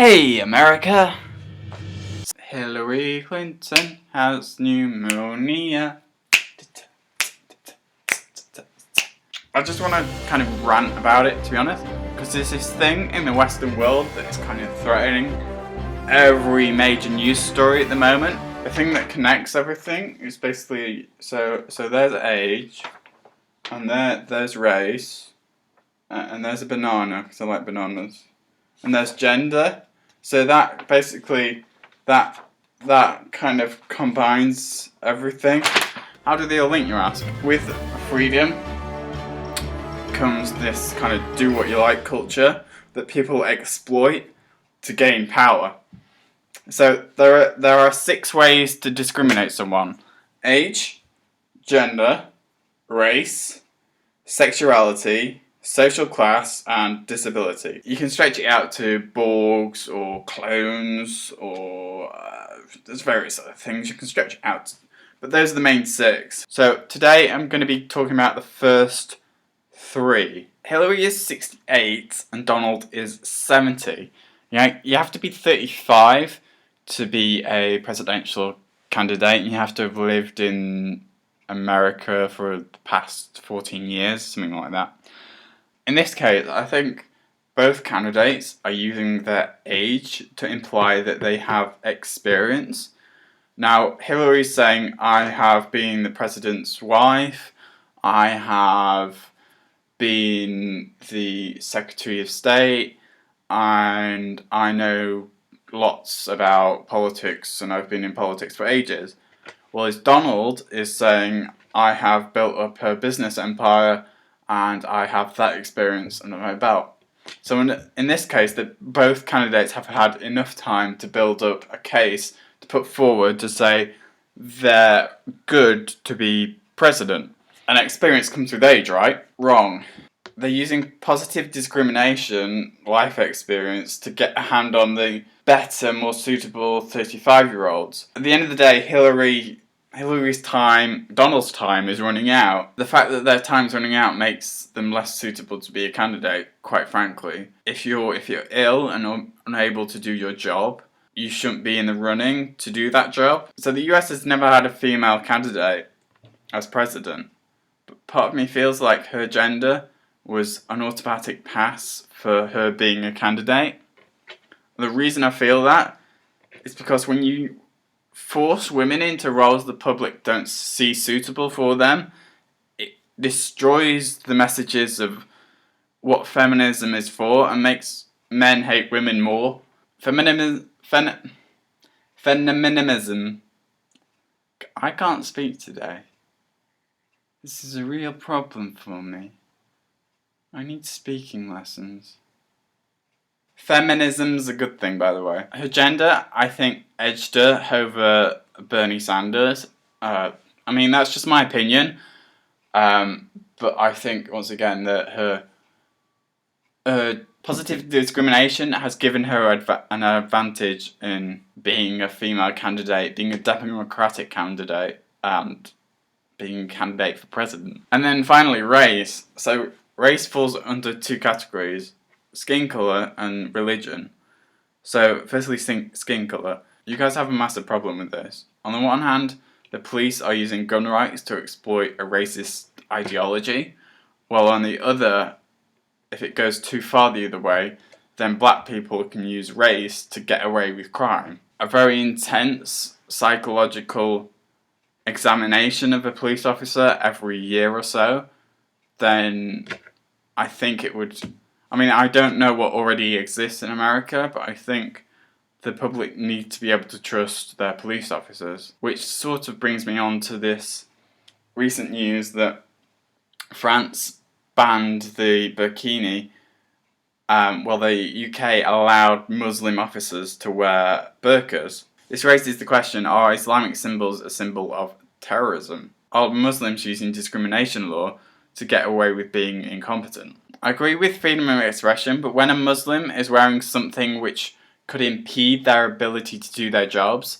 Hey America! Hillary Clinton has pneumonia. I just want to kind of rant about it, to be honest, because there's this thing in the Western world that's kind of threatening every major news story at the moment. The thing that connects everything is basically so there's age, and there's race, and there's a banana because I like bananas, and there's gender. So that basically that kind of combines everything. How do they all link, you ask? With freedom comes this kind of do what you like culture that people exploit to gain power. So there are 6 ways to discriminate someone: age, gender, race, sexuality, social class, and disability. You can stretch it out to Borgs or clones or there's various other things you can stretch it out to. But those are the main 6. So today I'm going to be talking about the first 3. Hillary is 68 and Donald is 70. You have to be 35 to be a presidential candidate. You have to have lived in America for the past 14 years, something like that. In this case, I think both candidates are using their age to imply that they have experience. Now, Hillary's saying, I have been the president's wife, I have been the Secretary of State, and I know lots about politics, and I've been in politics for ages. Whereas Donald is saying, I have built up a business empire and I have that experience under my belt. So in this case, both candidates have had enough time to build up a case to put forward to say they're good to be president. And experience comes with age, right? Wrong. They're using positive discrimination, life experience, to get a hand on the better, more suitable 35-year-olds. At the end of the day, Hillary's time, Donald's time is running out. The fact that their time's running out makes them less suitable to be a candidate, quite frankly. If you're ill and unable to do your job, you shouldn't be in the running to do that job. So the US has never had a female candidate as president. But part of me feels like her gender was an automatic pass for her being a candidate. The reason I feel that is because when you force women into roles the public don't see suitable for them, it destroys the messages of what feminism is for and makes men hate women more. Feminism. I can't speak today. This is a real problem for me. I need speaking lessons. Feminism's a good thing, by the way. Her gender, I think, edged her over Bernie Sanders. I mean, that's just my opinion. But I think, once again, that her positive discrimination has given her an advantage in being a female candidate, being a Democratic candidate, and being a candidate for president. And then finally, race. So race falls under 2 categories: skin colour and religion. So firstly, skin colour. You guys have a massive problem with this. On the one hand, the police are using gun rights to exploit a racist ideology, while on the other, if it goes too far the other way, then black people can use race to get away with crime. A very intense psychological examination of a police officer every year or so, then I think it would... I mean, I don't know what already exists in America, but I think the public need to be able to trust their police officers. Which sort of brings me on to this recent news that France banned the burkini, while the UK allowed Muslim officers to wear burqas. This raises the question, are Islamic symbols a symbol of terrorism? Are Muslims using discrimination law to get away with being incompetent? I agree with freedom of expression, but when a Muslim is wearing something which could impede their ability to do their jobs,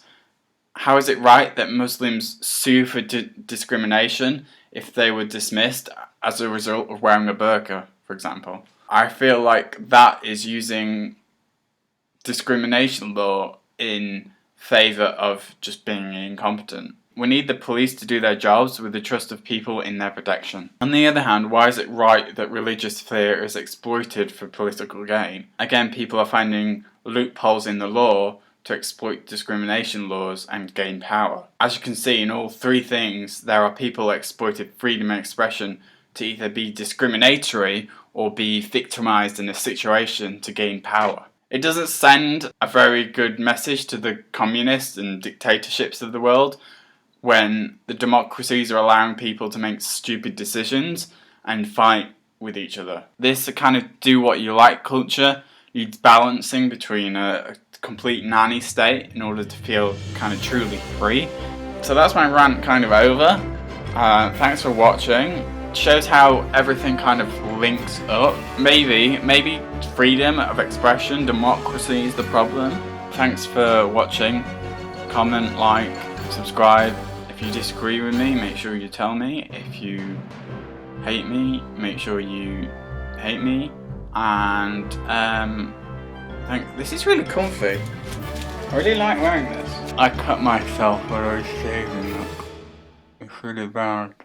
how is it right that Muslims sue for discrimination if they were dismissed as a result of wearing a burqa, for example? I feel like that is using discrimination law in favour of just being incompetent. We need the police to do their jobs with the trust of people in their protection. On the other hand, why is it right that religious fear is exploited for political gain? Again, people are finding loopholes in the law to exploit discrimination laws and gain power. As you can see, in all three things, there are people that exploited freedom of expression to either be discriminatory or be victimized in a situation to gain power. It doesn't send a very good message to the communists and dictatorships of the world when the democracies are allowing people to make stupid decisions and fight with each other. This kind of do what you like culture needs balancing between a complete nanny state in order to feel kind of truly free. So that's my rant kind of over. Thanks for watching. It shows how everything kind of links up. Maybe freedom of expression, democracy is the problem. Thanks for watching. Comment, like, subscribe. If you disagree with me, make sure you tell me. If you hate me, make sure you hate me. And this is really comfy. I really like wearing this. I cut myself when I was shaving. It's really bad.